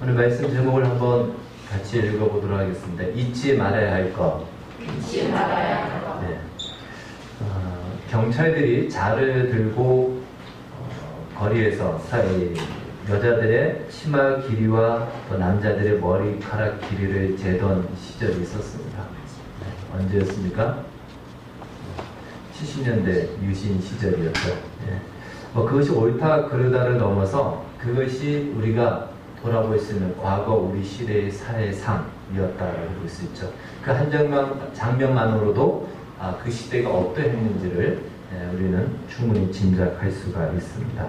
오늘 말씀 제목을 한번 같이 읽어보도록 하겠습니다. 잊지 말아야 할 것. 잊지 말아야 할 것. 네. 경찰들이 자를 들고 거리에서 여자들의 치마 길이와 또 남자들의 머리카락 길이를 재던 시절이 있었습니다. 네. 언제였습니까? 70년대 유신 시절이었죠. 네. 그것이 옳다 그르다를 넘어서 그것이 우리가 돌아볼 수 있는 과거 우리 시대의 사회상이었다라고 볼 수 있죠. 그 한 장면만으로도 그 시대가 어떠했는지를 우리는 충분히 짐작할 수가 있습니다.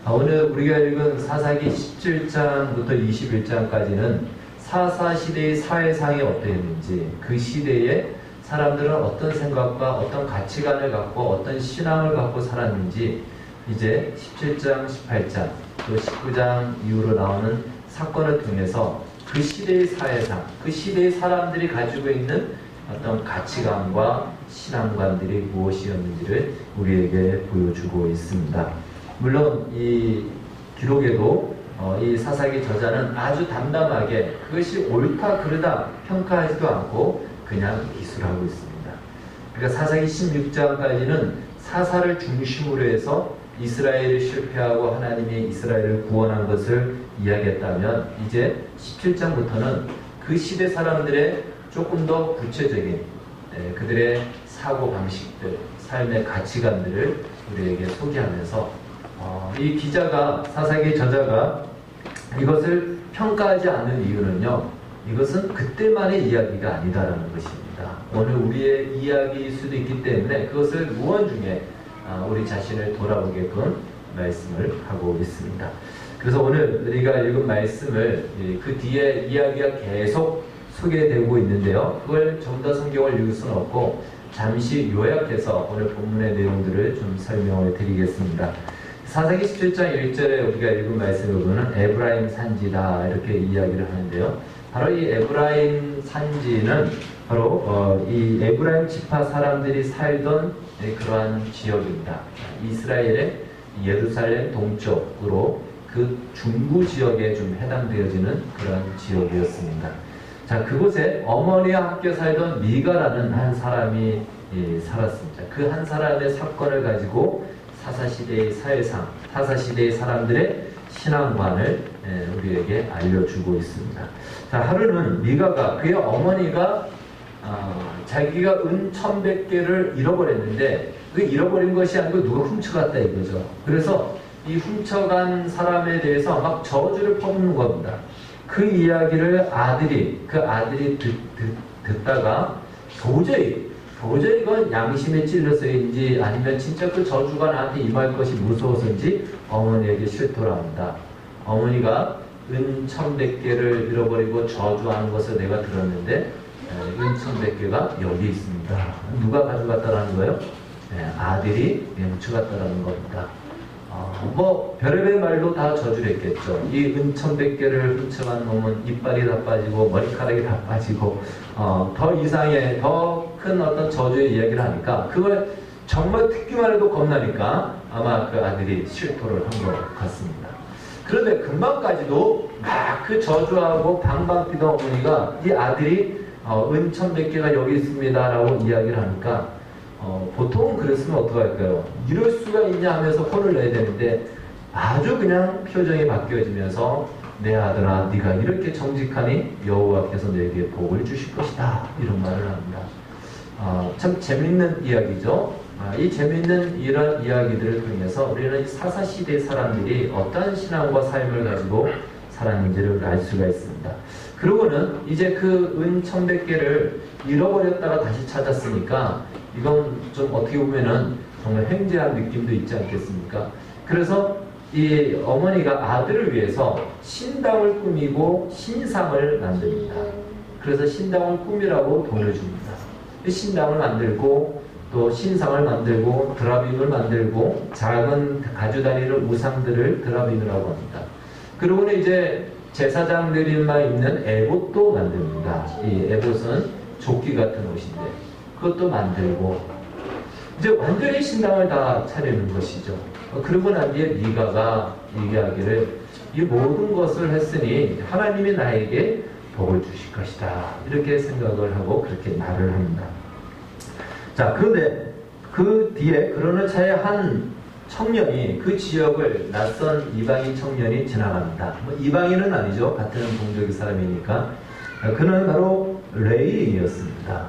오늘 우리가 읽은 사사기 17장부터 21장까지는 사사시대의 사회상이 어떠했는지, 그 시대에 사람들은 어떤 생각과 어떤 가치관을 갖고 어떤 신앙을 갖고 살았는지, 이제 17장, 18장, 또 19장 이후로 나오는 사건을 통해서 그 시대의 사회상, 그 시대의 사람들이 가지고 있는 어떤 가치관과 신앙관들이 무엇이었는지를 우리에게 보여주고 있습니다. 물론 이 기록에도 이 사사기 저자는 아주 담담하게 그것이 옳다 그르다 평가하지도 않고 그냥 기술하고 있습니다. 그러니까 사사기 16장까지는 사사를 중심으로 해서 이스라엘이 실패하고 하나님이 이스라엘을 구원한 것을 이야기했다면, 이제 17장부터는 그 시대 사람들의 조금 더 구체적인 그들의 사고방식들, 삶의 가치관들을 우리에게 소개하면서 이 기자가, 사사기 저자가 이것을 평가하지 않는 이유는요, 이것은 그때만의 이야기가 아니다라는 것입니다. 오늘 우리의 이야기일 수도 있기 때문에 그것을 무언중에 우리 자신을 돌아보게끔 말씀을 하고 있습니다. 그래서 오늘 우리가 읽은 말씀을 그 뒤에 이야기가 계속 소개되고 있는데요, 그걸 전부 다 성경을 읽을 수는 없고 잠시 요약해서 오늘 본문의 내용들을 좀 설명을 드리겠습니다. 사사기 17장 1절에 우리가 읽은 말씀을 보면 에브라임 산지다 이렇게 이야기를 하는데요, 바로 이 에브라임 산지는 바로 이 에브라임 지파 사람들이 살던 그러한 지역입니다. 이스라엘의 예루살렘 동쪽으로 그 중부 지역에 좀 해당되어지는 그런 지역이었습니다. 자, 그곳에 어머니와 함께 살던 미가라는 한 사람이 살았습니다. 그 한 사람의 사건을 가지고 사사시대의 사회상, 사사시대의 사람들의 신앙관을 우리에게 알려주고 있습니다. 자, 하루는 미가가, 그의 어머니가 자기가 은 1100개를 잃어버렸는데, 그 잃어버린 것이 아니고 누가 훔쳐갔다 이거죠. 그래서 이 훔쳐간 사람에 대해서 막 저주를 퍼붓는 겁니다. 그 이야기를 그 아들이 듣다가 도저히 이건 양심에 찔러서인지 아니면 진짜 그 저주가 나한테 임할 것이 무서워서인지 어머니에게 실토를 합니다. 어머니가 은 1100개를 잃어버리고 저주하는 것을 내가 들었는데 은 1100개가 여기 있습니다. 누가 가져갔다라는 거예요? 아들이 훔쳐갔다라는 겁니다. 별의별 말로 다 저주를 했겠죠. 이 은 1100개를 훔쳐간 놈은 이빨이 다 빠지고 머리카락이 다 빠지고 더 이상의 더 큰 어떤 저주의 이야기를 하니까, 그걸 정말 듣기만 해도 겁나니까 아마 그 아들이 실토를 한 것 같습니다. 그런데 금방까지도 막 그 저주하고 방방 뛰던 어머니가 이 아들이 은 1100개가 여기 있습니다 라고 이야기를 하니까 보통 그랬으면 어떡할까요? 이럴 수가 있냐 하면서 혼을 내야 되는데 아주 그냥 표정이 바뀌어지면서 내 아들아, 네가 이렇게 정직하니 여호와께서 너에게 복을 주실 것이다 이런 말을 합니다. 참 재밌는 이야기죠. 이 재밌는 이런 이야기들을 통해서 우리는 이 사사시대 사람들이 어떠한 신앙과 삶을 가지고 살았는지를 알 수가 있습니다. 그러고는 이제 그 은 1100개를 잃어버렸다가 다시 찾았으니까 이건 좀 어떻게 보면은 정말 횡재한 느낌도 있지 않겠습니까? 그래서 이 어머니가 아들을 위해서 신당을 꾸미고 신상을 만듭니다. 그래서 신당을 꾸미라고 돈을 줍니다. 신당을 만들고 또 신상을 만들고 드라빔을 만들고 작은 가져다니는 우상들을 드라빔이라고 합니다. 그리고는 이제 제사장들만 입는 에봇도 만듭니다. 이 에봇은 조끼 같은 옷인데 그것도 만들고 이제 완전히 신당을 다 차리는 것이죠. 그러고 난 뒤에 미가가 얘기하기를 이 모든 것을 했으니 하나님이 나에게 복을 주실 것이다. 이렇게 생각을 하고 그렇게 말을 합니다. 자, 그런데 그 뒤에 그러는 차에 한 청년이 그 지역을 낯선 이방인 청년이 지나갑니다. 뭐 이방인은 아니죠. 같은 동족의 사람이니까. 그는 바로 레위인이었습니다.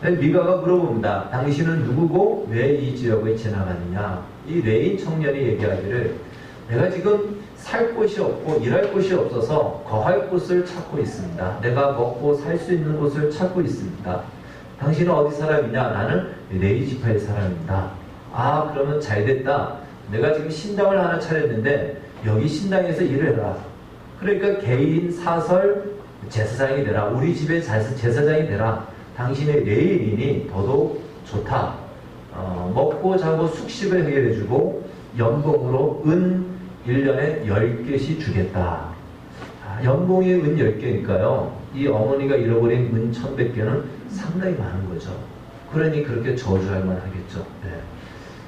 미가가 물어봅니다. 당신은 누구고 왜 이 지역을 지나가느냐. 이 레위인 청년이 얘기하기를 내가 지금 살 곳이 없고 일할 곳이 없어서 거할 곳을 찾고 있습니다. 내가 먹고 살 수 있는 곳을 찾고 있습니다. 당신은 어디 사람이냐? 나는 레위 지파의 사람입니다. 아, 그러면 잘 됐다. 내가 지금 신당을 하나 차렸는데 여기 신당에서 일을 해라. 그러니까 개인 사설 제사장이 되라. 우리 집의 제사장이 되라. 당신의 레위인이 더더욱 좋다. 먹고 자고 숙식을 해결해주고 연봉으로 은 1년에 10개씩 주겠다. 연봉이 은 10개니까요. 이 어머니가 잃어버린 은 1100개는 상당히 많은 거죠. 그러니 그렇게 저주할 만하겠죠. 네.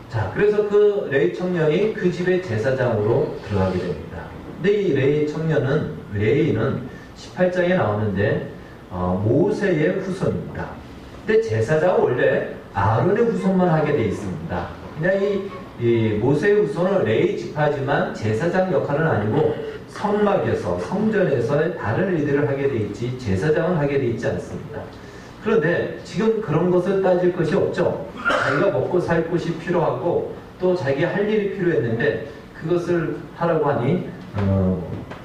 자, 그래서 그 레위 청년이 그 집의 제사장으로 들어가게 됩니다. 근데 이 레위인은 18장에 나오는데 모세의 후손입니다. 근데 제사장은 원래 아론의 후손만 하게 돼 있습니다. 그냥 이 모세의 후손은 레위 지파지만 제사장 역할은 아니고 성막에서 성전에서 다른 일들을 하게 돼 있지 제사장은 하게 돼 있지 않습니다. 그런데 지금 그런 것을 따질 것이 없죠. 자기가 먹고 살 곳이 필요하고 또 자기가 할 일이 필요했는데 그것을 하라고 하니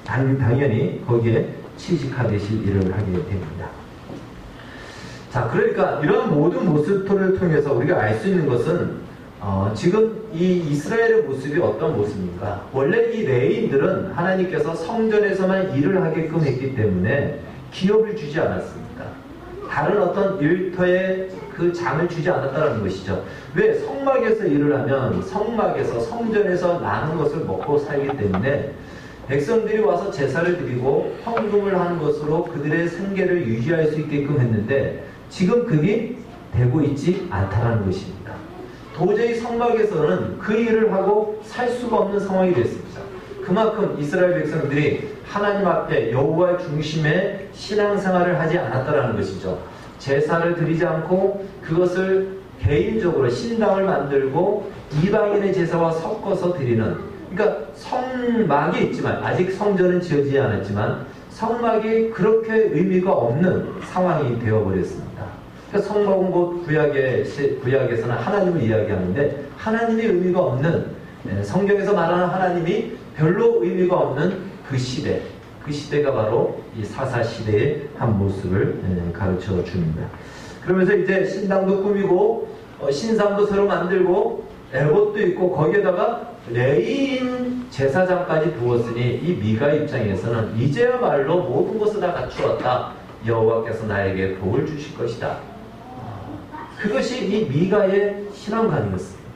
당연히 거기에 취직하듯이 일을 하게 됩니다. 자, 그러니까 이런 모든 모습들을 통해서 우리가 알 수 있는 것은 지금 이 이스라엘의 모습이 어떤 모습인가? 원래 이 레위인들은 하나님께서 성전에서만 일을 하게끔 했기 때문에 기업을 주지 않았습니다. 다른 어떤 일터에 그 장을 주지 않았다는 것이죠. 왜? 성막에서 일을 하면 성막에서 성전에서 나는 것을 먹고 살기 때문에 백성들이 와서 제사를 드리고 헌금을 하는 것으로 그들의 생계를 유지할 수 있게끔 했는데 지금 그게 되고 있지 않다는 것입니다. 도저히 성막에서는 그 일을 하고 살 수가 없는 상황이 됐습니다. 그만큼 이스라엘 백성들이 하나님 앞에 여호와의 중심에 신앙생활을 하지 않았다는 것이죠. 제사를 드리지 않고 그것을 개인적으로 신당을 만들고 이방인의 제사와 섞어서 드리는, 그러니까 성막이 있지만 아직 성전은 지어지지 않았지만 성막이 그렇게 의미가 없는 상황이 되어버렸습니다. 그러니까 성막은 곧 구약에서는 하나님을 이야기하는데 하나님의 의미가 없는, 성경에서 말하는 하나님이 별로 의미가 없는 그 시대가 바로 이 사사시대의 한 모습을 가르쳐 줍니다. 그러면서 이제 신당도 꾸미고 신상도 새로 만들고 에봇도 있고 거기에다가 레위인 제사장까지 두었으니 이 미가 입장에서는 이제야말로 모든 것을 다 갖추었다. 여호와께서 나에게 복을 주실 것이다. 그것이 이 미가의 신앙관이었습니다.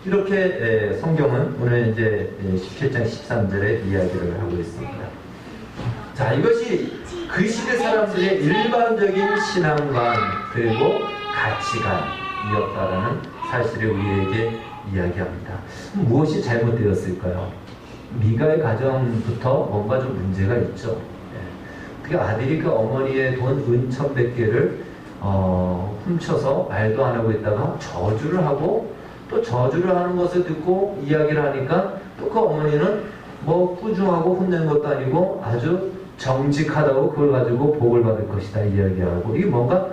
이렇게 성경은 오늘 이제 17장 13절에 이야기를 하고 있습니다. 자, 이것이 그 시대 사람들의 일반적인 신앙관 그리고 가치관이었다라는 사실을 우리에게 이야기합니다. 무엇이 잘못되었을까요? 미가의 가정부터 뭔가 좀 문제가 있죠. 그 아들이 그 어머니의 돈 은 1100개를 훔쳐서 말도 안 하고 있다가 저주를 하고 또 저주를 하는 것을 듣고 이야기를 하니까 또 그 어머니는 뭐 꾸중하고 혼낸 것도 아니고 아주 정직하다고 그걸 가지고 복을 받을 것이다 이야기하고, 이게 뭔가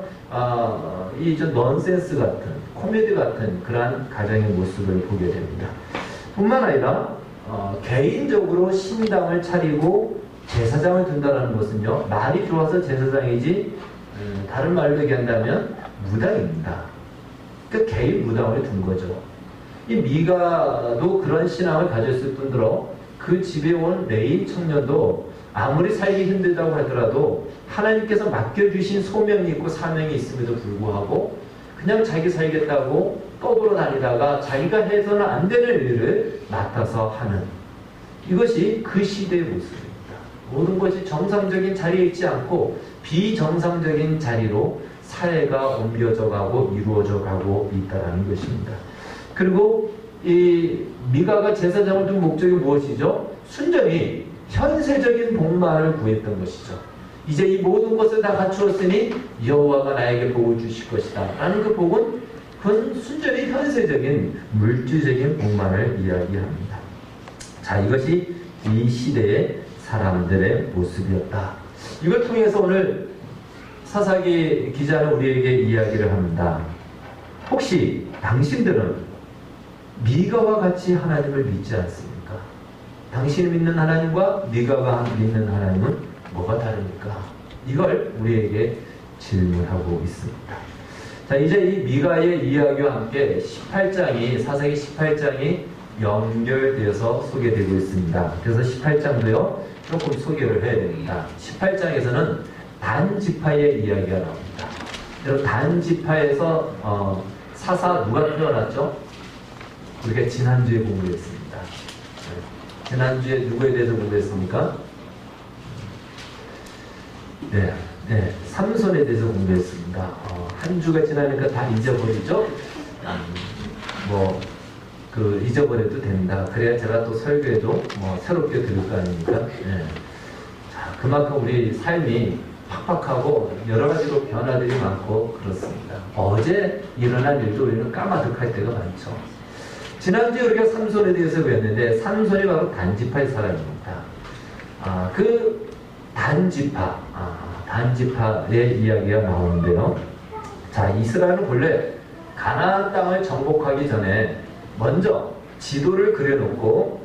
이 좀 넌센스 같은 코미디 같은 그러한 가정의 모습을 보게 됩니다. 뿐만 아니라 개인적으로 신당을 차리고 제사장을 둔다는 것은요, 말이 좋아서 제사장이지 다른 말로 얘기한다면 무당입니다. 그러니까 개인 무당을 둔 거죠. 이 미가도 그런 신앙을 가졌을 뿐더러 그 집에 온 레위 청년도 아무리 살기 힘들다고 하더라도 하나님께서 맡겨주신 소명이 있고 사명이 있음에도 불구하고 그냥 자기 살겠다고 떠돌아 다니다가 자기가 해서는 안 되는 일을 맡아서 하는, 이것이 그 시대의 모습입니다. 모든 것이 정상적인 자리에 있지 않고 비정상적인 자리로 사회가 옮겨져 가고 이루어져 가고 있다는 것입니다. 그리고 이 미가가 제사장을 둔 목적이 무엇이죠? 순전히 현세적인 복만을 구했던 것이죠. 이제 이 모든 것을 다 갖추었으니 여호와가 나에게 복을 주실 것이다 라는 그 복은 그건 순전히 현세적인 물질적인 복만을 이야기합니다. 자, 이것이 이 시대의 사람들의 모습이었다. 이걸 통해서 오늘 사사기 기자는 우리에게 이야기를 합니다. 혹시 당신들은 미가와 같이 하나님을 믿지 않습니까? 당신이 믿는 하나님과 미가가 믿는 하나님은 뭐가 다릅니까? 이걸 우리에게 질문하고 있습니다. 자, 이제 이 미가의 이야기와 함께 18장이, 사사기 18장이 연결되어서 소개되고 있습니다. 그래서 18장도요, 조금 소개를 해야 됩니다. 18장에서는 단지파의 이야기가 나옵니다. 여러분, 단지파에서 사사 누가 태어났죠? 우리가 지난주에 공부했습니다. 지난주에 누구에 대해서 공부했습니까? 네, 삼손에 대해서 공부했습니다. 한 주가 지나니까 다 잊어버리죠? 잊어버려도 된다. 그래야 제가 또 설교에도 새롭게 들을 거 아닙니까? 네. 자, 그만큼 우리 삶이 팍팍하고 여러 가지로 변화들이 많고 그렇습니다. 어제 일어난 일도 우리는 까마득할 때가 많죠. 지난주에 우리가 삼손에 대해서 배웠는데 삼손이 바로 단지파의 사람입니다. 그 단지파의 이야기가 나오는데요. 자, 이스라엘은 본래 가나안 땅을 정복하기 전에 먼저 지도를 그려놓고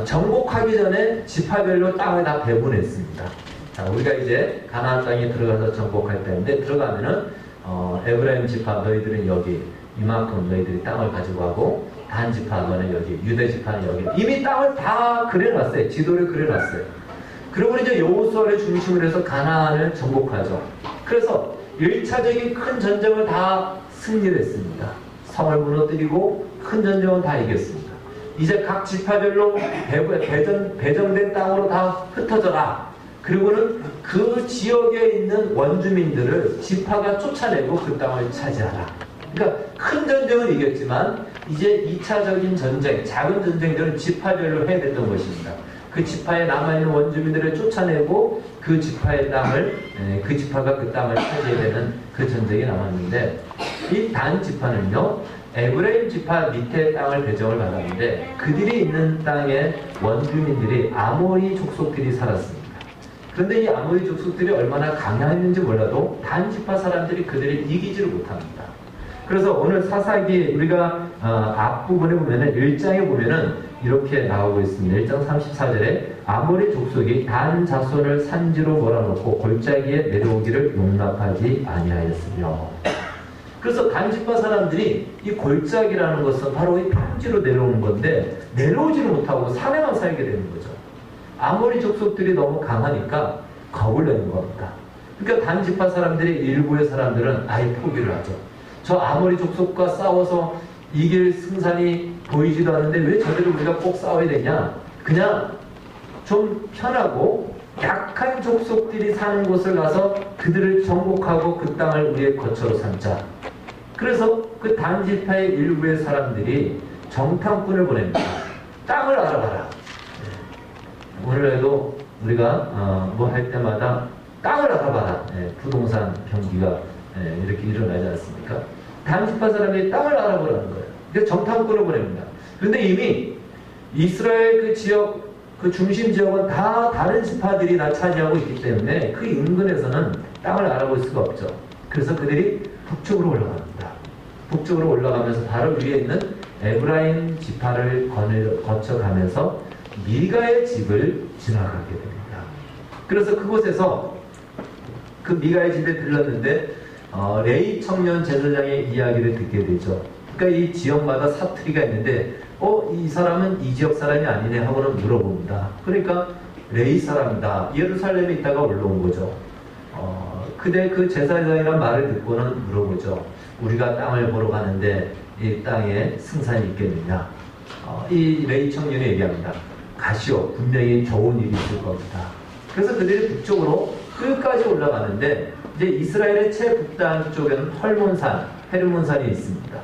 정복하기 전에 지파별로 땅을 다 배분했습니다. 자, 우리가 이제 가나안 땅에 들어가서 정복할 때인데 들어가면은 에브라임 지파 너희들은 여기 이만큼 너희들이 땅을 가지고 가고 단 지파는 여기 유대 지파는 여기 이미 땅을 다 그려놨어요. 지도를 그려놨어요. 그리고 이제 여호수아를 중심으로 해서 가나안을 정복하죠. 그래서 1차적인 큰 전쟁을 다 승리를 했습니다. 성을 무너뜨리고 큰 전쟁은 다 이겼습니다. 이제 각 지파별로 배정된 땅으로 다 흩어져라. 그리고는 그 지역에 있는 원주민들을 지파가 쫓아내고 그 땅을 차지하라. 그러니까 큰 전쟁은 이겼지만 이제 2차적인 전쟁, 작은 전쟁들은 지파별로 해야 됐던 것입니다. 그 지파에 남아있는 원주민들을 쫓아내고 그 지파의 땅을, 그 지파가 그 땅을 차지해야 되는 그 전쟁이 남았는데 이 단 지파는요, 에브라임 지파 밑에 땅을 배정을 받았는데 그들이 있는 땅에 원주민들이 아모리 족속들이 살았습니다. 그런데 이 아모리 족속들이 얼마나 강했는지 몰라도 단 지파 사람들이 그들을 이기지를 못합니다. 그래서 오늘 사사기 우리가 앞부분에 보면은 1장에 보면은 이렇게 나오고 있습니다. 1장 34절에 아모리 족속이 단 자손을 산지로 몰아넣고 골짜기에 내려오기를 용납하지 아니하였으며. 그래서 단 지파 사람들이 이 골짜기라는 것은 바로 이 평지로 내려오는 건데 내려오지를 못하고 산에만 살게 되는 거죠. 아모리 족속들이 너무 강하니까 겁을 내는 겁니다. 그러니까 단 지파 사람들이 일부의 사람들은 아예 포기를 하죠. 저 아모리 족속과 싸워서 이길 승산이 보이지도 않는데 왜 저들을 우리가 꼭 싸워야 되냐? 그냥 좀 편하고 약한 족속들이 사는 곳을 가서 그들을 정복하고 그 땅을 우리의 거처로 삼자. 그래서 그 단지파의 일부의 사람들이 정탐꾼을 보냅니다. 땅을 알아봐라. 오늘에도 우리가 뭐 할 때마다 땅을 알아봐라. 부동산 경기가 이렇게 일어나지 않습니까? 단지파 사람이 땅을 알아보라는 거예요. 그래서 정탐꾼을 보냅니다. 그런데 이미 이스라엘 그 지역, 그 중심 지역은 다 다른 지파들이 다 차지하고 있기 때문에 그 인근에서는 땅을 알아볼 수가 없죠. 그래서 그들이 북쪽으로 올라갑니다. 북쪽으로 올라가면서 바로 위에 있는 에브라임 지파를 거쳐가면서 미가의 집을 지나가게 됩니다. 그래서 그곳에서 그 미가의 집에 들렀는데 레이 청년 제사장의 이야기를 듣게 되죠. 그러니까 이 지역마다 사투리가 있는데 이 사람은 이 지역 사람이 아니네 하고는 물어봅니다. 그러니까 레이 사람이다. 예루살렘에 있다가 올라온 거죠. 그때 그 제사장이란 말을 듣고는 물어보죠. 우리가 땅을 보러 가는데 이 땅에 승산이 있겠느냐. 이 레이 청년이 얘기합니다. 가시오. 분명히 좋은 일이 있을 겁니다. 그래서 그들이 북쪽으로 끝까지 올라가는데 이제 이스라엘의 최북단 쪽에는 헐몬산, 헤르몬산이 있습니다.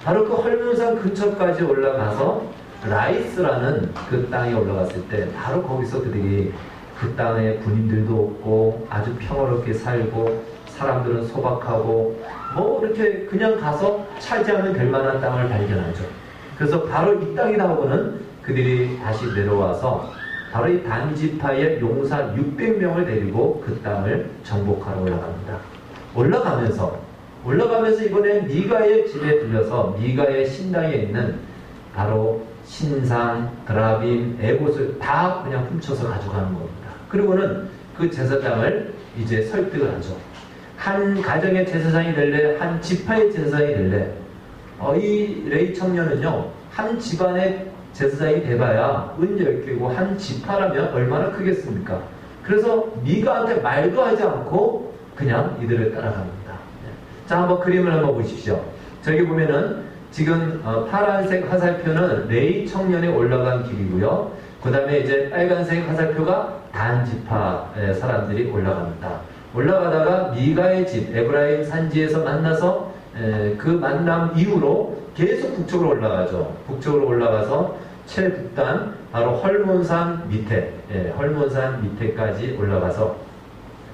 바로 그 헐몬산 근처까지 올라가서 라이스라는 그 땅에 올라갔을 때 바로 거기서 그들이 그 땅에 군인들도 없고 아주 평화롭게 살고 사람들은 소박하고 뭐 이렇게 그냥 가서 차지하면 될 만한 땅을 발견하죠. 그래서 바로 이 땅이다 하고는 그들이 다시 내려와서 바로 이 단지파의 용사 600명을 데리고 그 땅을 정복하러 올라갑니다. 올라가면서 이번에 미가의 집에 들려서 미가의 신당에 있는 바로 신상, 드라빔, 에봇을 다 그냥 훔쳐서 가져가는 겁니다. 그리고는 그 제사장을 이제 설득을 하죠. 한 가정의 제사장이 될래, 한 지파의 제사장이 될래. 이 레위 청년은요, 한 집안의 제사장이 돼봐야 은 10개고 한 지파라면 얼마나 크겠습니까? 그래서 미가한테 말도 하지 않고 그냥 이들을 따라갑니다. 자, 한번 그림을 한번 보십시오. 저기 보면은 지금 파란색 화살표는 레위 청년이 올라간 길이고요. 그 다음에 이제 빨간색 화살표가 단 지파의 사람들이 올라갑니다. 올라가다가 미가의 집, 에브라임 산지에서 만나서 그 만남 이후로 계속 북쪽으로 올라가죠. 북쪽으로 올라가서 최북단, 바로 헐몬산 밑에, 헐몬산 밑에까지 올라가서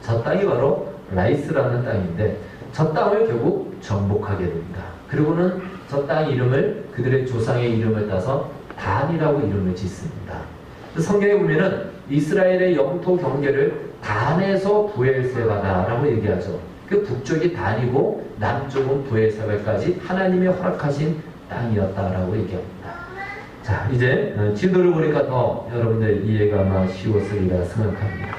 저 땅이 바로 라이스라는 땅인데 저 땅을 결국 정복하게 됩니다. 그리고는 저 땅 이름을 그들의 조상의 이름을 따서 단이라고 이름을 짓습니다. 성경에 보면은 이스라엘의 영토 경계를 단에서 부엘세바다라고 얘기하죠. 그 북쪽이 단이고 남쪽은 부엘세바까지 하나님이 허락하신 땅이었다라고 얘기합니다. 자, 이제 지도를 보니까 더 여러분들 이해가 아마 쉬웠으리라 생각합니다.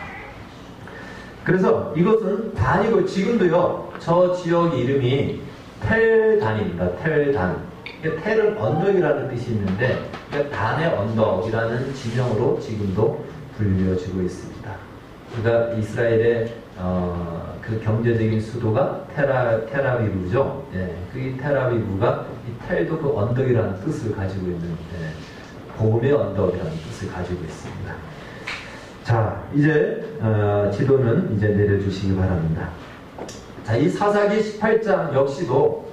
그래서 이것은 단이고 지금도요, 저 지역 이름이 텔단입니다. 텔단. 텔은 언덕이라는 뜻이 있는데 단의 언덕이라는 지명으로 지금도 불려지고 있습니다. 그러니까 이스라엘의 그 경제적인 수도가 테라비브죠. 예, 그 테라비브가 이 텔도 그 언덕이라는 뜻을 가지고 있는 봄의 언덕이라는 뜻을 가지고 있습니다. 자, 이제 지도는 이제 내려주시기 바랍니다. 자, 이 사사기 18장 역시도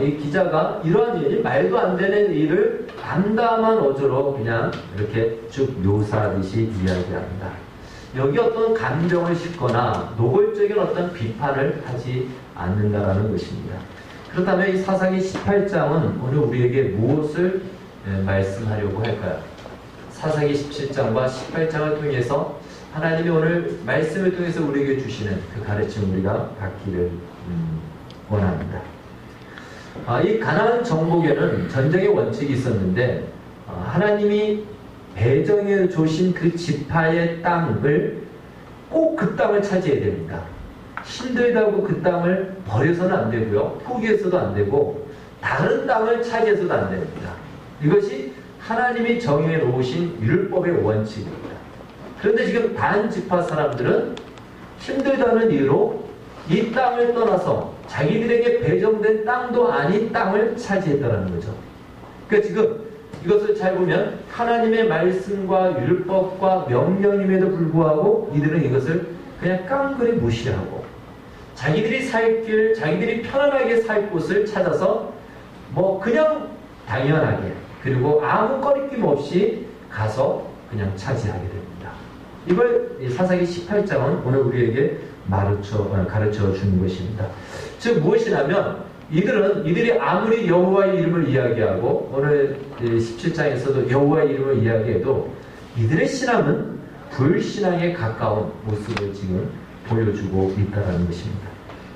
이 기자가 이러한 일이 말도 안 되는 일을 담담한 어조로 그냥 이렇게 쭉 묘사하듯이 이야기합니다. 여기 어떤 감정을 싣거나 노골적인 어떤 비판을 하지 않는다라는 것입니다. 그렇다면 이 사사기 18장은 오늘 우리에게 무엇을 말씀하려고 할까요? 사사기 17장과 18장을 통해서 하나님이 오늘 말씀을 통해서 우리에게 주시는 그 가르침 우리가 받기를 원합니다. 이 가나안 정복에는 전쟁의 원칙이 있었는데 하나님이 배정해 주신 그 지파의 땅을 꼭 그 땅을 차지해야 됩니다. 힘들다고 그 땅을 버려서는 안 되고요. 포기해서도 안 되고 다른 땅을 차지해서도 안 됩니다. 이것이 하나님이 정해 놓으신 율법의 원칙입니다. 그런데 지금 단 지파 사람들은 힘들다는 이유로 이 땅을 떠나서 자기들에게 배정된 땅도 아닌 땅을 차지했다는 거죠. 그러니까 지금 이것을 잘 보면 하나님의 말씀과 율법과 명령임에도 불구하고 이들은 이것을 그냥 깡그리 무시하고 자기들이 살 길, 자기들이 편안하게 살 곳을 찾아서 뭐 그냥 당연하게 그리고 아무 꺼리낌 없이 가서 그냥 차지하게 됩니다. 이걸 사사기 18장은 오늘 우리에게 가르쳐 주는 것입니다. 즉 무엇이냐면 이들이 아무리 여호와의 이름을 이야기하고 오늘 17장에서도 여호와의 이름을 이야기해도 이들의 신앙은 불신앙에 가까운 모습을 지금 보여주고 있다는 것입니다.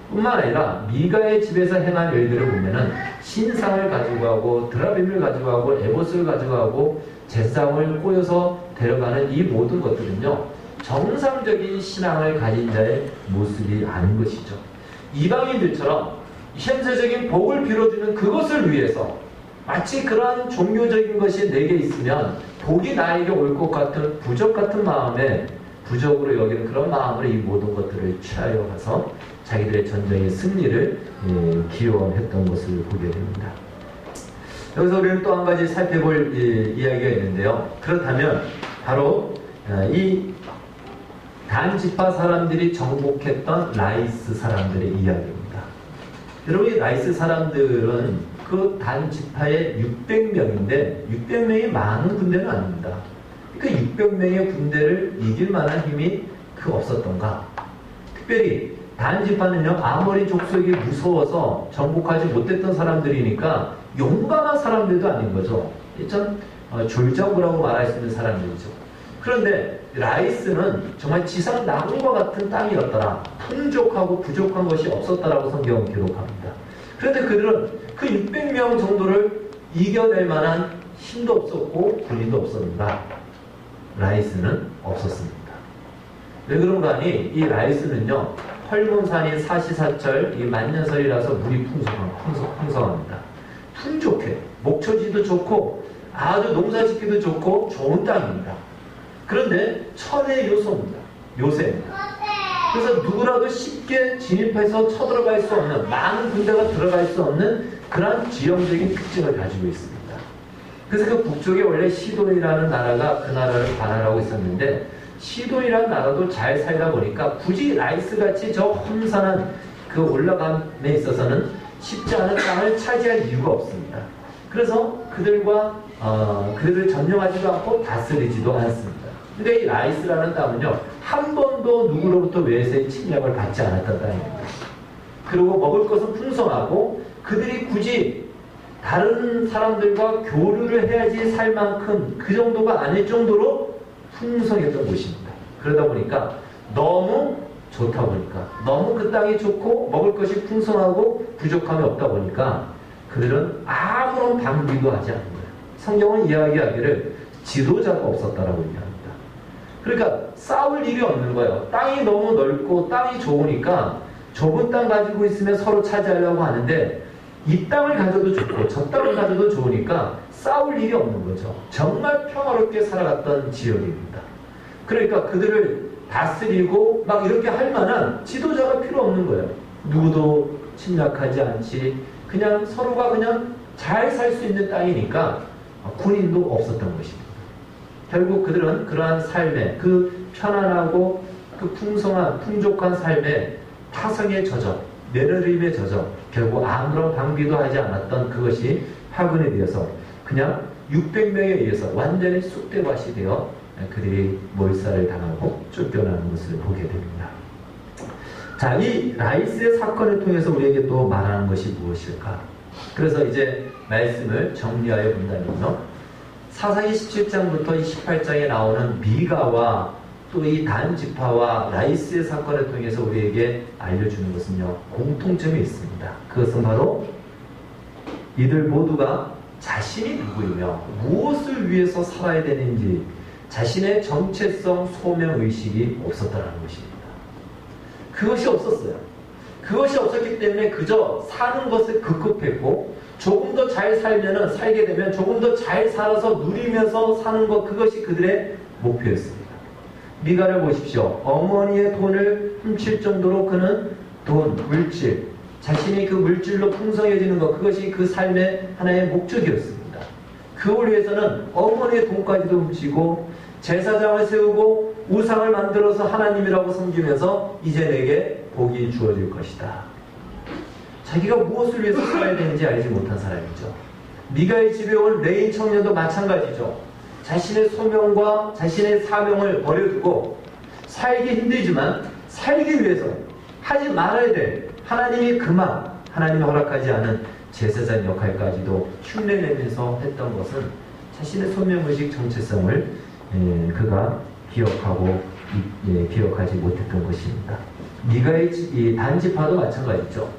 뿐만 아니라 미가의 집에서 행한 일들을 보면은 신상을 가지고 가고 드라빔을 가지고 가고 에봇을 가지고 가고 제사장을 꼬여서 데려가는 이 모든 것들은요 정상적인 신앙을 가진 자의 모습이 아닌 것이죠. 이방인들처럼 현세적인 복을 빌어주는 그것을 위해서 마치 그러한 종교적인 것이 내게 있으면 복이 나에게 올 것 같은 부적 같은 마음에 부적으로 여기는 그런 마음으로 이 모든 것들을 취하여 가서 자기들의 전쟁의 승리를 기원했던 것을 보게 됩니다. 여기서 우리는 또 한 가지 살펴볼 이야기가 있는데요. 그렇다면 바로 이 단지파 사람들이 정복했던 라이스 사람들의 이야기입니다. 여러분 이 라이스 사람들은 그 단 지파에 600명인데 600명이 많은 군대는 아닙니다. 그 600명의 군대를 이길 만한 힘이 없었던가? 특별히 단 지파는요, 아무리 족속이 무서워서 정복하지 못했던 사람들이니까 용감한 사람들도 아닌 거죠. 참 졸작우라고 말할 수 있는 사람들이죠. 그런데 라이스는 정말 지상 나무와 같은 땅이었더라. 풍족하고 부족한 것이 없었다라고 성경은 기록합니다. 그런데 그들은 그 600명 정도를 이겨낼 만한 힘도 없었고 군인도 없었는가? 라이스는 없었습니다. 왜 그런가 하니 이 라이스는요, 헐몬산인 사시사철 이 만년설이라서 물이 풍성합니다. 풍족해. 목초지도 좋고 아주 농사짓기도 좋고 좋은 땅입니다. 그런데 천의 요소입니다. 요새입니다. 그래서 누구라도 쉽게 진입해서 쳐들어갈 수 없는, 많은 군대가 들어갈 수 없는 그런 지형적인 특징을 가지고 있습니다. 그래서 그 북쪽에 원래 시돈이라는 나라가 그 나라를 관할하고 있었는데, 시돈이라는 나라도 잘 살다 보니까 굳이 라이스같이 저 험산한 그 올라감에 있어서는 쉽지 않은 땅을 차지할 이유가 없습니다. 그래서 그들을 점령하지도 않고 다스리지도 않습니다. 근데 이 라이스라는 땅은요, 한 번도 누구로부터 외세의 침략을 받지 않았던 땅입니다. 그리고 먹을 것은 풍성하고 그들이 굳이 다른 사람들과 교류를 해야지 살 만큼 그 정도가 아닐 정도로 풍성했던 곳입니다. 그러다 보니까 너무 좋다 보니까, 너무 그 땅이 좋고 먹을 것이 풍성하고 부족함이 없다 보니까 그들은 아무런 방비도 하지 않는 거예요. 성경은 이야기하기를 지도자가 없었다라고 얘기합니다. 그러니까 싸울 일이 없는 거예요. 땅이 너무 넓고 땅이 좋으니까 좁은 땅 가지고 있으면 서로 차지하려고 하는데, 이 땅을 가져도 좋고 저 땅을 가져도 좋으니까 싸울 일이 없는 거죠. 정말 평화롭게 살아갔던 지역입니다. 그러니까 그들을 다스리고 막 이렇게 할 만한 지도자가 필요 없는 거예요. 누구도 침략하지 않지, 그냥 서로가 그냥 잘 살 수 있는 땅이니까 군인도 없었던 것입니다. 결국 그들은 그러한 삶에, 그 편안하고 그 풍성한 풍족한 삶에 타성에 젖어, 내려림에 젖어 결국 아무런 방비도 하지 않았던 그것이 파군에 되어서 그냥 600명에 의해서 완전히 쑥대밭이 되어 그들이 몰살을 당하고 쫓겨나는 것을 보게 됩니다. 자, 이 라이스의 사건을 통해서 우리에게 또 말하는 것이 무엇일까? 그래서 이제 말씀을 정리하여 본다면요, 사사기 17장부터 28장에 나오는 미가와 또 이 단 지파와 라이스의 사건을 통해서 우리에게 알려주는 것은요, 공통점이 있습니다. 그것은 바로 이들 모두가 자신이 누구이며 무엇을 위해서 살아야 되는지 자신의 정체성 소명의식이 없었다는 것입니다. 그것이 없었어요. 그것이 없었기 때문에 그저 사는 것을 급급했고, 조금 더 잘 살게 되면 조금 더 잘 살아서 누리면서 사는 것, 그것이 그들의 목표였습니다. 미가를 보십시오. 어머니의 돈을 훔칠 정도로 그는 돈, 물질, 자신이 그 물질로 풍성해지는 것, 그것이 그 삶의 하나의 목적이었습니다. 그걸 위해서는 어머니의 돈까지도 훔치고 제사장을 세우고 우상을 만들어서 하나님이라고 섬기면서 이제 내게 복이 주어질 것이다. 자기가 무엇을 위해서 살아야 되는지 알지 못한 사람이죠. 미가의 집에 온 레인 청년도 마찬가지죠. 자신의 소명과 자신의 사명을 버려두고 살기 힘들지만 살기 위해서 하지 말아야 될 하나님이 그만, 하나님이 허락하지 않은 제사장 역할까지도 흉내내면서 했던 것은 자신의 소명의식 정체성을 그가 기억하지 못했던 것입니다. 미가의 이 단지파도 마찬가지죠.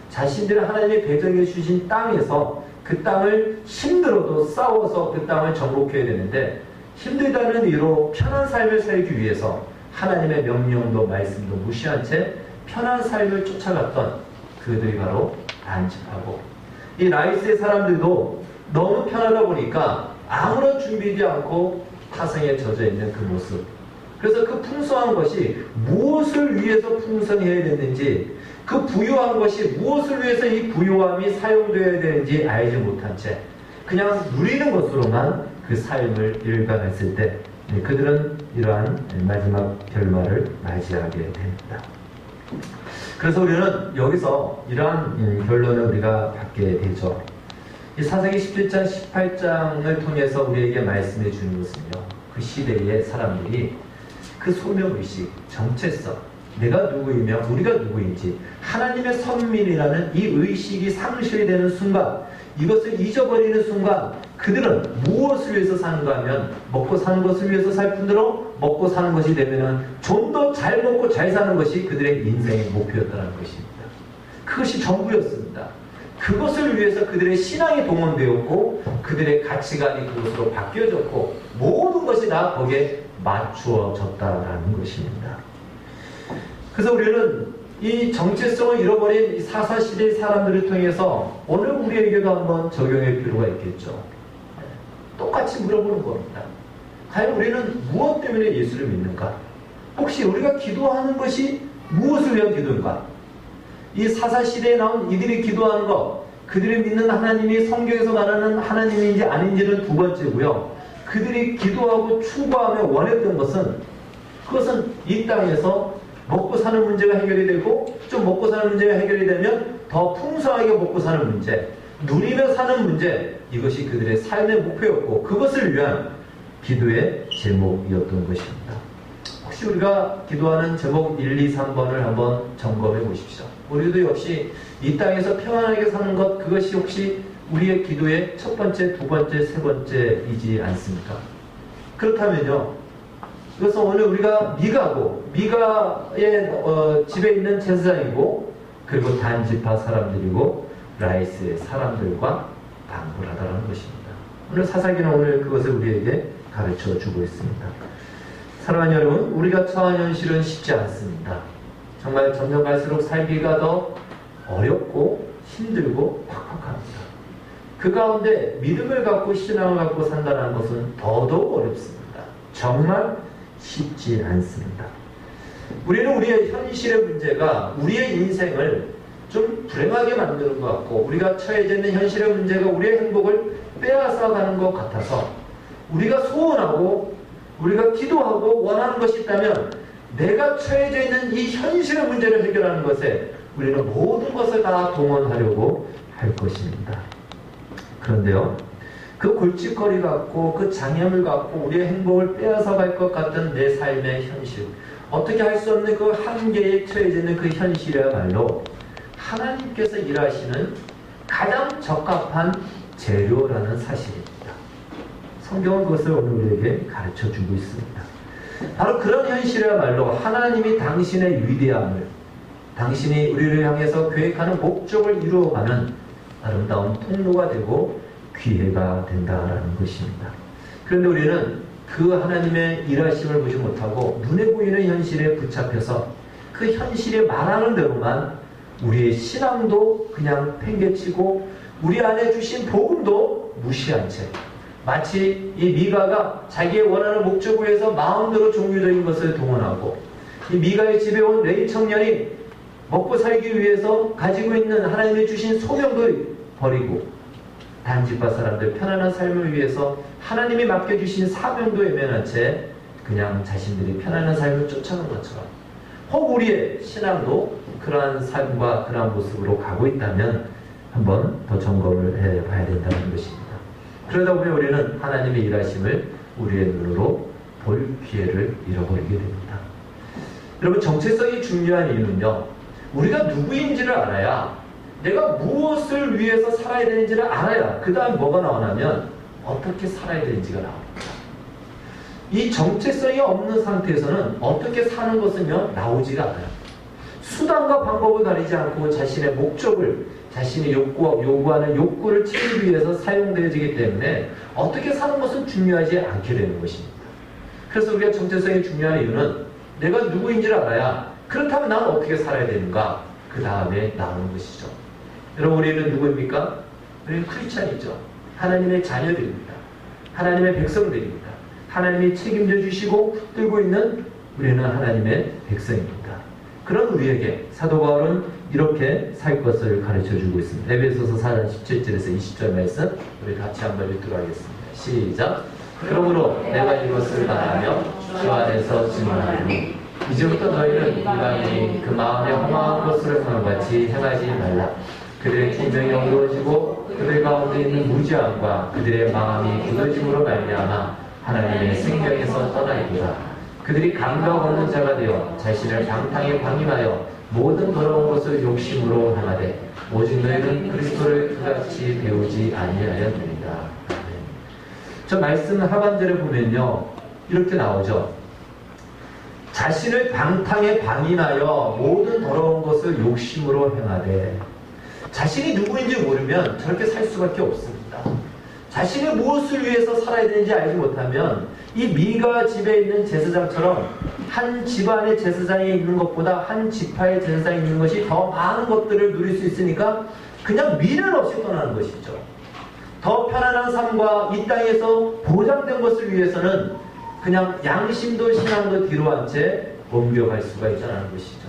자신들의 하나님의 배정해 주신 땅에서 그 땅을 힘들어도 싸워서 그 땅을 정복해야 되는데, 힘들다는 이유로 편한 삶을 살기 위해서 하나님의 명령도 말씀도 무시한 채 편한 삶을 쫓아갔던 그들이 바로 단지파고, 이 라이스의 사람들도 너무 편하다 보니까 아무런 준비되지 않고 타성에 젖어 있는 그 모습, 그래서 그 풍성한 것이 무엇을 위해서 풍성해야 되는지, 그 부유한 것이 무엇을 위해서 이 부유함이 사용되어야 되는지 알지 못한 채 그냥 누리는 것으로만 그 삶을 일관했을 때 그들은 이러한 마지막 결말을 맞이하게 됩니다. 그래서 우리는 여기서 이러한 결론을 우리가 받게 되죠. 이 사사기 17장, 18장을 통해서 우리에게 말씀해 주는 것은요, 그 시대의 사람들이 그 소명의식, 정체성, 내가 누구이며 우리가 누구인지 하나님의 선민이라는 이 의식이 상실되는 순간, 이것을 잊어버리는 순간 그들은 무엇을 위해서 사는가 하면 먹고 사는 것을 위해서 살 뿐더러 먹고 사는 것이 되면 좀 더 잘 먹고 잘 사는 것이 그들의 인생의 목표였다는 것입니다. 그것이 전부였습니다. 그것을 위해서 그들의 신앙이 동원되었고 그들의 가치관이 그것으로 바뀌어졌고 모든 것이 다 거기에 맞추어졌다라는 것입니다. 그래서 우리는 이 정체성을 잃어버린 이 사사시대의 사람들을 통해서 오늘 우리에게도 한번 적용할 필요가 있겠죠. 똑같이 물어보는 겁니다. 과연 우리는 무엇 때문에 예수를 믿는가? 혹시 우리가 기도하는 것이 무엇을 위한 기도인가? 이 사사시대에 나온 이들이 기도하는 것, 그들이 믿는 하나님이 성경에서 말하는 하나님인지 아닌지는 두 번째고요. 그들이 기도하고 추구하며 원했던 것은, 그것은 이 땅에서 먹고 사는 문제가 해결이 되고 좀 먹고 사는 문제가 해결이 되면 더 풍성하게 먹고 사는 문제, 누리며 사는 문제, 이것이 그들의 삶의 목표였고 그것을 위한 기도의 제목이었던 것입니다. 혹시 우리가 기도하는 제목 1, 2, 3번을 한번 점검해 보십시오. 우리도 역시 이 땅에서 평안하게 사는 것, 그것이 혹시 우리의 기도의 첫 번째, 두 번째, 세 번째이지 않습니까? 그렇다면요, 그래서 오늘 우리가 미가고, 미가의 집에 있는 제사장이고, 그리고 단지파 사람들이고 라이스의 사람들과 방불 하다라는 것입니다. 오늘 사사기는 오늘 그것을 우리에게 가르쳐 주고 있습니다. 사랑하는 여러분, 우리가 처한 현실은 쉽지 않습니다. 정말 점점 갈수록 살기가 더 어렵고 힘들고 팍팍합니다. 그 가운데 믿음을 갖고 신앙을 갖고 산다는 것은 더더욱 어렵습니다. 정말 쉽지 않습니다. 우리는 우리의 현실의 문제가 우리의 인생을 좀 불행하게 만드는 것 같고, 우리가 처해져 있는 현실의 문제가 우리의 행복을 빼앗아가는 것 같아서 우리가 소원하고 우리가 기도하고 원하는 것이 있다면 내가 처해져 있는 이 현실의 문제를 해결하는 것에 우리는 모든 것을 다 동원하려고 할 것입니다. 그런데요, 그 골칫거리 같고 그 장애물 갖고 우리의 행복을 빼앗아갈 것 같은 내 삶의 현실, 어떻게 할 수 없는 그 한계에 처해져 있는 그 현실이야말로 하나님께서 일하시는 가장 적합한 재료라는 사실입니다. 성경은 그것을 오늘 우리에게 가르쳐주고 있습니다. 바로 그런 현실이야말로 하나님이 당신의 위대함을, 당신이 우리를 향해서 계획하는 목적을 이루어가는 아름다운 통로가 되고 기회가 된다라는 것입니다. 그런데 우리는 그 하나님의 일하심을 보지 못하고 눈에 보이는 현실에 붙잡혀서 그 현실이 말하는 대로만 우리의 신앙도 그냥 팽개치고 우리 안에 주신 복음도 무시한 채, 마치 이 미가가 자기의 원하는 목적을 위해서 마음대로 종교적인 것을 동원하고, 이 미가의 집에 온 레위 청년이 먹고 살기 위해서 가지고 있는 하나님이 주신 소명도 버리고, 단지파 사람들 편안한 삶을 위해서 하나님이 맡겨주신 사명도 외면한 채 그냥 자신들이 편안한 삶을 쫓아간 것처럼, 혹 우리의 신앙도 그러한 삶과 그러한 모습으로 가고 있다면 한번 더 점검을 해봐야 된다는 것입니다. 그러다 보면 우리는 하나님의 일하심을 우리의 눈으로 볼 기회를 잃어버리게 됩니다. 여러분, 정체성이 중요한 이유는요, 우리가 누구인지를 알아야, 내가 무엇을 위해서 살아야 되는지를 알아야 그 다음 뭐가 나오냐면 어떻게 살아야 되는지가 나옵니다. 이 정체성이 없는 상태에서는 어떻게 사는 것은요 나오지가 않아요. 수단과 방법을 가리지 않고 자신의 목적을, 자신의 요구하는 욕구를 채우기 위해서 사용되어지기 때문에 어떻게 사는 것은 중요하지 않게 되는 것입니다. 그래서 우리가 정체성이 중요한 이유는 내가 누구인지를 알아야, 그렇다면 나는 어떻게 살아야 되는가, 그 다음에 나오는 것이죠. 여러분, 우리는 누구입니까? 우리는 크리스찬이죠. 하나님의 자녀들입니다. 하나님의 백성들입니다. 하나님이 책임져 주시고 붙들고 있는 우리는 하나님의 백성입니다. 그런 우리에게 사도 바울은 이렇게 살 것을 가르쳐주고 있습니다. 에베소서 4장 17절에서 20절 말씀 우리 같이 한번 읽도록 하겠습니다. 시작. 그러므로 내가 이것을 말하며 주 안에서 증언하노니 이제부터 너희는 이방인이 그 마음에 허망한 것으로 행함같이 행하지 말라. 그들의 심령이 어두워지고 그들 가운데 있는 무지함과 그들의 마음이 굳어짐으로 말미암아 하나님의 생명에서 떠나이도다. 그들이 감각 없는 자가 되어 자신을 방탕에 방임하여 모든 더러운 것을 욕심으로 행하되 오직 너희는 그리스도를 그같이 배우지 아니하였느니라. 저 말씀 하반절에 보면요 이렇게 나오죠. 자신을 방탕에 방임하여 모든 더러운 것을 욕심으로 행하되, 자신이 누구인지 모르면 저렇게 살 수밖에 없습니다. 자신이 무엇을 위해서 살아야 되는지 알지 못하면 이 미가 집에 있는 제사장처럼 한 집안의 제사장이 있는 것보다 한 지파의 제사장이 있는 것이 더 많은 것들을 누릴 수 있으니까 그냥 미련 없이 떠나는 것이죠. 더 편안한 삶과 이 땅에서 보장된 것을 위해서는 그냥 양심도 신앙도 뒤로 한 채 옮겨갈 수가 있다는 것이죠.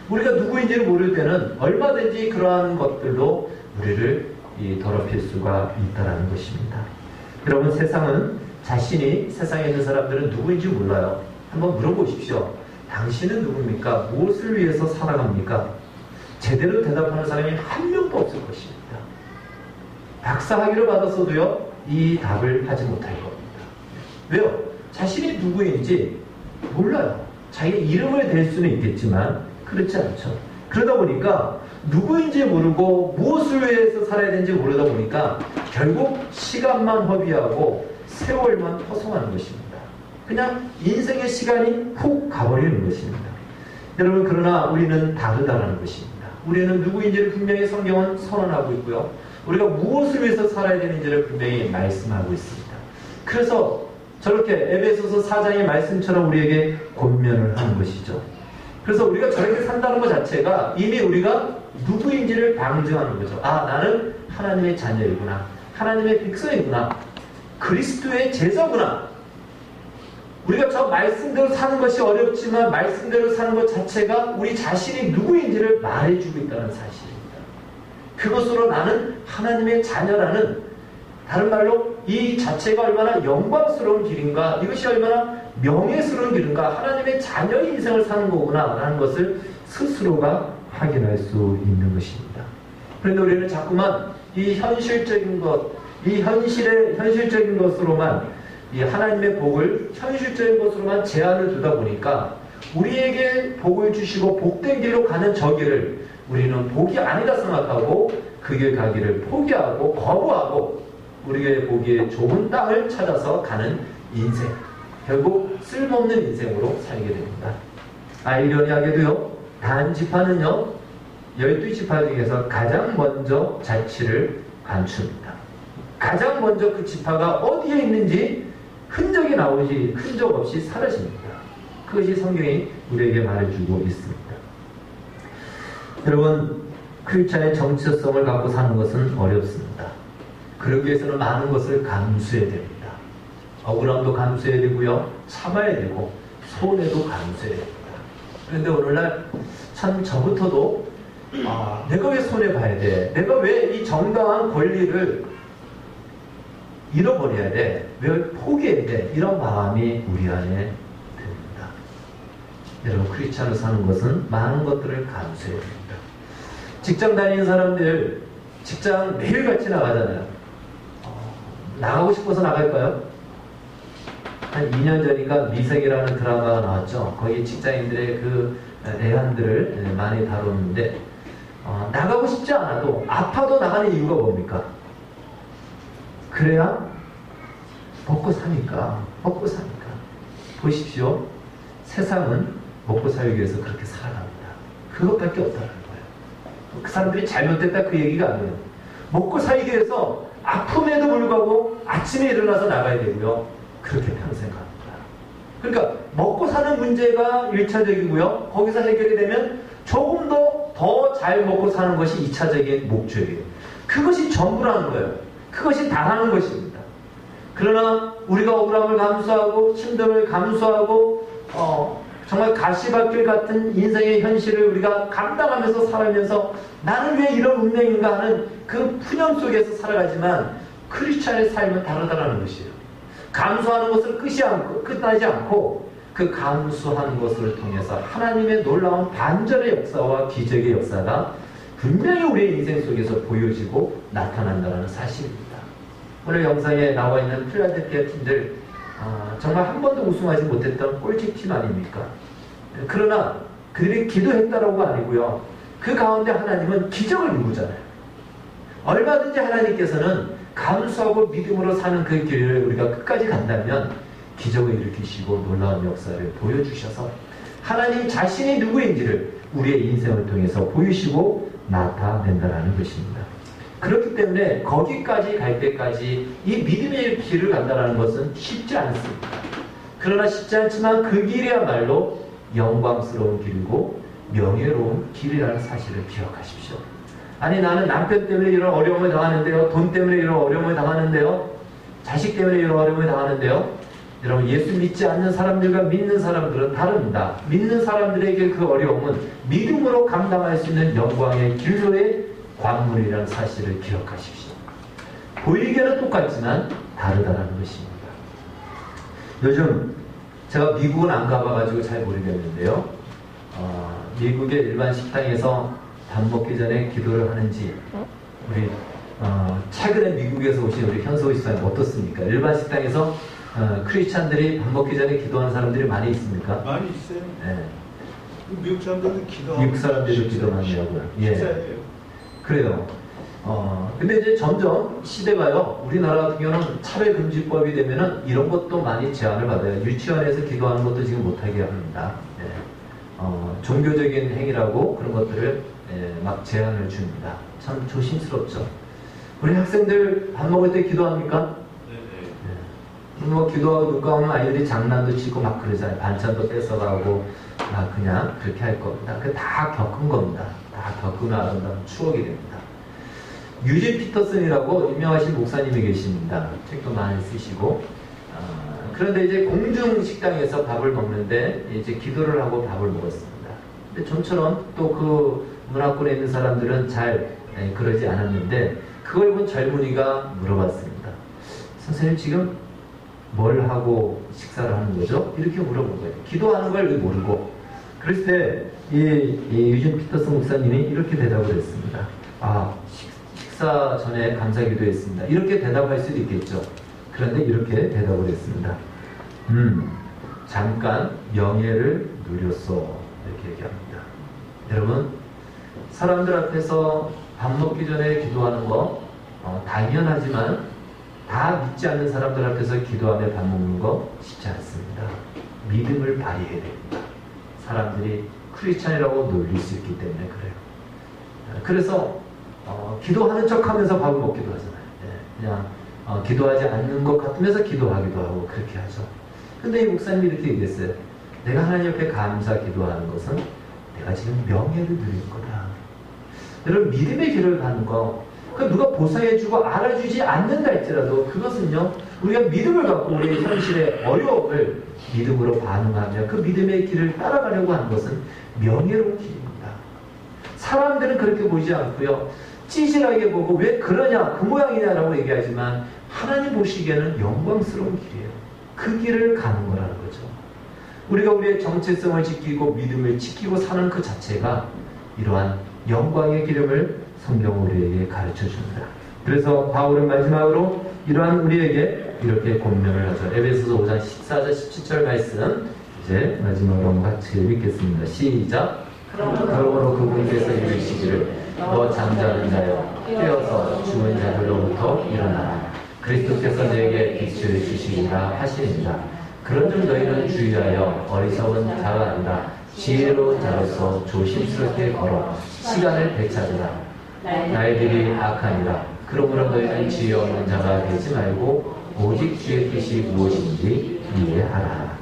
우리가 누구인지를 모를 때는 얼마든지 그러한 것들로 우리를 더럽힐 수가 있다는 것입니다. 여러분, 세상은 자신이, 세상에 있는 사람들은 누구인지 몰라요. 한번 물어보십시오. 당신은 누굽니까? 무엇을 위해서 살아갑니까? 제대로 대답하는 사람이 한 명도 없을 것입니다. 박사학위를 받았어도요 이 답을 하지 못할 겁니다. 왜요? 자신이 누구인지 몰라요. 자기 이름을 댈 수는 있겠지만 그렇지 않죠. 그러다 보니까 누구인지 모르고 무엇을 위해서 살아야 되는지 모르다 보니까 결국 시간만 허비하고 세월만 허송하는 것입니다. 그냥 인생의 시간이 훅 가버리는 것입니다. 여러분, 그러나 우리는 다르다는 것입니다. 우리는 누구인지를 분명히 성경은 선언하고 있고요. 우리가 무엇을 위해서 살아야 되는지를 분명히 말씀하고 있습니다. 그래서 저렇게 에베소서 4장의 말씀처럼 우리에게 권면을 하는 것이죠. 그래서 우리가 저렇게 산다는 것 자체가 이미 우리가 누구인지를 방증하는 거죠. 아, 나는 하나님의 자녀이구나. 하나님의 백성이구나. 그리스도의 제자구나. 우리가 저 말씀대로 사는 것이 어렵지만 말씀대로 사는 것 자체가 우리 자신이 누구인지를 말해주고 있다는 사실입니다. 그것으로 나는 하나님의 자녀라는, 다른 말로 이 자체가 얼마나 영광스러운 길인가, 이것이 얼마나 명예스러운 길인가, 하나님의 자녀의 인생을 사는 거구나 라는 것을 스스로가 확인할 수 있는 것입니다. 그런데 우리는 자꾸만 이 현실적인 것, 이 현실적인 것으로만, 이 하나님의 복을 현실적인 것으로만 제한을 두다 보니까 우리에게 복을 주시고 복된 길로 가는 저 길을 우리는 복이 아니다 생각하고 그 길 가기를 포기하고 거부하고 우리의 보기에 좋은 땅을 찾아서 가는 인생, 결국 쓸모없는 인생으로 살게 됩니다. 아이러니하게도요, 단지파는요 12지파 중에서 가장 먼저 자취를 감춥니다. 가장 먼저 그 지파가 어디에 있는지 흔적이 나오지 흔적 없이 사라집니다. 그것이 성경이 우리에게 말해주고 있습니다. 여러분, 크리스찬의 정체성을 갖고 사는 것은 어렵습니다. 그러기 위해서는 많은 것을 감수해야 됩니다. 억울함도 감수해야 되고요, 참아야 되고 손해도 감수해야 됩니다. 그런데 오늘날 참 저부터도 내가 왜 손해봐야 돼? 내가 왜 이 정당한 권리를 잃어버려야 돼? 왜 포기해야 돼? 이런 마음이 우리 안에 듭니다. 여러분, 크리스찬으로 사는 것은 많은 것들을 감수해야 됩니다. 직장 다니는 사람들, 직장 매일같이 나가잖아요. 나가고 싶어서 나갈까요? 한 2년 전인가 미생이라는 드라마가 나왔죠. 거기 직장인들의 그 내한들을 많이 다뤘는데, 나가고 싶지 않아도 아파도 나가는 이유가 뭡니까? 그래야 먹고 사니까. 보십시오. 세상은 먹고 살기 위해서 그렇게 살아갑니다. 그것밖에 없다는 거예요. 그 사람들이 잘못됐다 그 얘기가 아니에요. 먹고 살기 위해서 아픔에도 불구하고 아침에 일어나서 나가야 되고요. 그렇게 평생 갑니다. 그러니까 먹고 사는 문제가 1차적이고요. 거기서 해결이 되면 조금 더 잘 먹고 사는 것이 2차적인 목적이에요. 그것이 전부라는 거예요. 그것이 다라는 것입니다. 그러나 우리가 억울함을 감수하고 힘듦을 감수하고 정말 가시밭길 같은 인생의 현실을 우리가 감당하면서 살아면서 나는 왜 이런 운명인가 하는 그 푸념 속에서 살아가지만 크리스찬의 삶은 다르다는 것이에요. 감수하는 것을 끝나지 않고 그 감수하는 것을 통해서 하나님의 놀라운 반전의 역사와 기적의 역사가 그 분명히 우리의 인생 속에서 보여지고 나타난다는 사실입니다. 오늘 영상에 나와 있는 필라델피아 팀들 정말 한 번도 우승하지 못했던 꼴찌 팀 아닙니까? 그러나 그들이 기도했다라고 아니고요. 그 가운데 하나님은 기적을 이루잖아요. 얼마든지 하나님께서는 감수하고 믿음으로 사는 그 길을 우리가 끝까지 간다면 기적을 일으키시고 놀라운 역사를 보여주셔서 하나님 자신이 누구인지를 우리의 인생을 통해서 보이시고 나타낸다는 것입니다. 그렇기 때문에 거기까지 갈 때까지 이 믿음의 길을 간다는 것은 쉽지 않습니다. 그러나 쉽지 않지만 그 길이야말로 영광스러운 길이고 명예로운 길이라는 사실을 기억하십시오. 아니 나는 남편 때문에 이런 어려움을 당하는데요. 돈 때문에 이런 어려움을 당하는데요. 자식 때문에 이런 어려움을 당하는데요. 여러분 예수 믿지 않는 사람들과 믿는 사람들은 다릅니다. 믿는 사람들에게 그 어려움은 믿음으로 감당할 수 있는 영광의 길로의 관문이라는 사실을 기억하십시오. 보이기에는 똑같지만 다르다는 것입니다. 요즘 제가 미국은 안 가봐가지고 잘 모르겠는데요. 미국의 일반 식당에서 밥 먹기 전에 기도를 하는지 우리 최근에 미국에서 오신 우리 현소 이사님 어떻습니까? 일반 식당에서 크리스찬들이 밥 먹기 전에 기도하는 사람들이 많이 있습니까? 많이 있어요. 네. 미국 사람들도 기도하고 미국 사람들도 기도 많이 하고요. 예. 진짜예요. 그래요. 근데 이제 점점 시대가요. 우리나라 같은 경우는 차별금지법이 되면은 이런 것도 많이 제한을 받아요. 유치원에서 기도하는 것도 지금 못하게 합니다. 예. 종교적인 행위라고 그런 것들을 막 제한을 줍니다. 참 조심스럽죠. 우리 학생들 밥 먹을 때 기도합니까? 뭐 기도하고 누가 오면 아이들이 장난도 치고 막 그러잖아요. 반찬도 뺏어가고 그냥 그렇게 할 겁니다. 그 다 겪은 겁니다. 다 겪으면 아름다운 추억이 됩니다. 유진 피터슨이라고 유명하신 목사님이 계십니다. 책도 많이 쓰시고 그런데 이제 공중 식당에서 밥을 먹는데 이제 기도를 하고 밥을 먹었습니다. 근데 좀처럼 또 그 문화권에 있는 사람들은 잘 그러지 않았는데 그걸 본 젊은이가 물어봤습니다. 선생님 지금 뭘 하고 식사를 하는 거죠? 이렇게 물어본 거예요. 기도하는 걸 모르고. 그랬을 때 이 유진 피터슨 목사님이 이렇게 대답을 했습니다. 식사 전에 감사 기도했습니다. 이렇게 대답할 수도 있겠죠. 그런데 이렇게 대답을 했습니다. 잠깐 명예를 누렸어. 이렇게 얘기합니다. 여러분, 사람들 앞에서 밥 먹기 전에 기도하는 거 당연하지만 다 믿지 않는 사람들 앞에서 기도하며 밥 먹는 거 쉽지 않습니다. 믿음을 발휘해야 됩니다. 사람들이 크리스찬이라고 놀릴 수 있기 때문에 그래요. 그래서 기도하는 척하면서 밥을 먹기도 하잖아요. 그냥 기도하지 않는 것 같으면서 기도하기도 하고 그렇게 하죠. 근데 이 목사님이 이렇게 얘기했어요. 내가 하나님 옆에 감사 기도하는 것은 내가 지금 명예를 누리는 거다. 여러분 믿음의 길을 가는 거 그 누가 보상해주고 알아주지 않는다 할지라도 그것은요 우리가 믿음을 갖고 우리의 현실의 어려움을 믿음으로 반응하며 그 믿음의 길을 따라가려고 하는 것은 명예로운 길입니다. 사람들은 그렇게 보지 않고요 찌질하게 보고 왜 그러냐 그 모양이냐라고 얘기하지만 하나님 보시기에는 영광스러운 길이에요. 그 길을 가는 거라는 거죠. 우리가 우리의 정체성을 지키고 믿음을 지키고 사는 그 자체가 이러한 영광의 기름을 성경은 우리에게 가르쳐 줍니다. 그래서 바울은 마지막으로 이러한 우리에게 이렇게 권면을 하죠. 에베소서 5장 14절 17절 말씀 이제 마지막으로 같이 읽겠습니다. 시작. 그러므로 그분께서 이르시기를 너 잠자는 자여 깨어서 죽은 자들로부터 일어나라. 그리스도께서 너에게 빛을 주시리라 하시니라. 그런즉 너희는 주의하여 어리석은 자가 아니라 지혜로운 자로서 조심스럽게 걸어 시간을 되찾으라. 날들이 악하니라. 그러므로 너희는 지혜 없는 자가 되지 말고 오직 주의 뜻이 무엇인지 이해하라.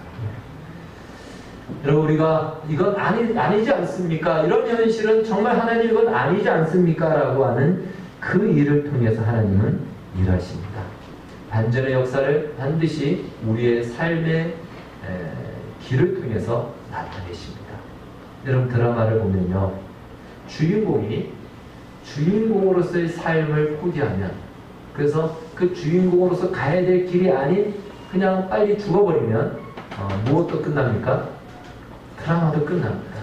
여러분 우리가 이건 아니지 않습니까? 이런 현실은 정말 하나님 이건 아니지 않습니까? 라고 하는 그 일을 통해서 하나님은 일하십니다. 반전의 역사를 반드시 우리의 삶의 길을 통해서 나타내십니다. 여러분 드라마를 보면요 주인공으로서의 삶을 포기하면 그래서 그 주인공으로서 가야 될 길이 아닌 그냥 빨리 죽어버리면 무엇도 끝납니까? 드라마도 끝납니다.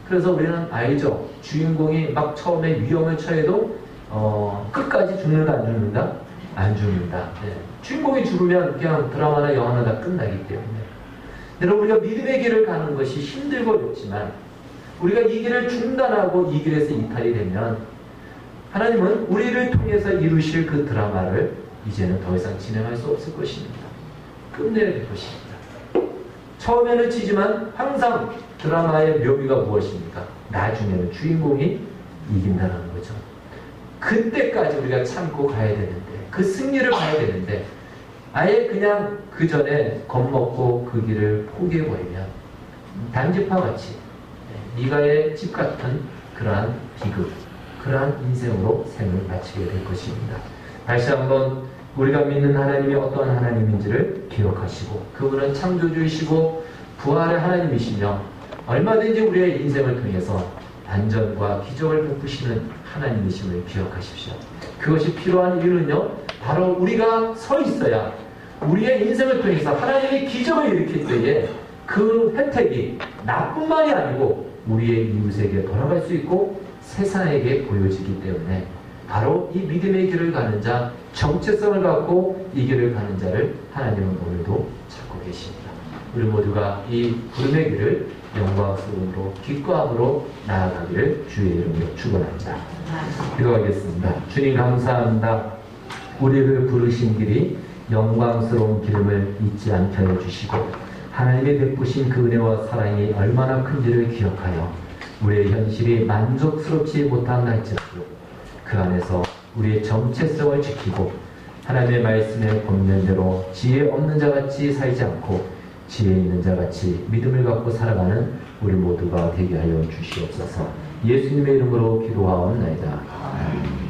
그래서 우리는 알죠. 주인공이 막 처음에 위험을 처해도 끝까지 죽는다 안 죽는다? 안 죽는다. 네. 주인공이 죽으면 그냥 드라마나 영화나 다 끝나기 때문에 여러분 우리가 믿음의 길을 가는 것이 힘들고 어렵지만 우리가 이 길을 중단하고 이 길에서 이탈이 되면 하나님은 우리를 통해서 이루실 그 드라마를 이제는 더 이상 진행할 수 없을 것입니다. 끝내야 될 것입니다. 처음에는 지지만 항상 드라마의 묘미가 무엇입니까? 나중에는 주인공이 이긴다는 거죠. 그때까지 우리가 참고 가야 되는데 그 승리를 봐야 되는데 아예 그냥 그 전에 겁먹고 그 길을 포기해버리면 단지파같이 미가의 집 같은 그러한 비극, 그러한 인생으로 생을 마치게 될 것입니다. 다시 한번 우리가 믿는 하나님이 어떠한 하나님인지를 기억하시고 그분은 창조주이시고 부활의 하나님이시며 얼마든지 우리의 인생을 통해서 반전과 기적을 베푸시는 하나님이심을 기억하십시오. 그것이 필요한 이유는요, 바로 우리가 서 있어야 우리의 인생을 통해서 하나님의 기적을 일으킬 때에 그 혜택이 나뿐만이 아니고 우리의 이웃에게 돌아갈 수 있고 세상에게 보여지기 때문에 바로 이 믿음의 길을 가는 자, 정체성을 갖고 이 길을 가는 자를 하나님은 오늘도 찾고 계십니다. 우리 모두가 이 부름의 길을 영광스러움으로 기꺼함으로 나아가기를 주의 이름으로 축원합니다. 기도하겠습니다. 주님 감사합니다. 우리를 부르신 길이 영광스러운 기름을 잊지 않게 하여 주시고 하나님의 베푸신 그 은혜와 사랑이 얼마나 큰지를 기억하여 우리의 현실이 만족스럽지 못한 날지라도 그 안에서 우리의 정체성을 지키고 하나님의 말씀에 권면 대로 지혜 없는 자같이 살지 않고 지혜 있는 자같이 믿음을 갖고 살아가는 우리 모두가 되게 하여 주시옵소서. 예수님의 이름으로 기도하옵나이다. 아멘.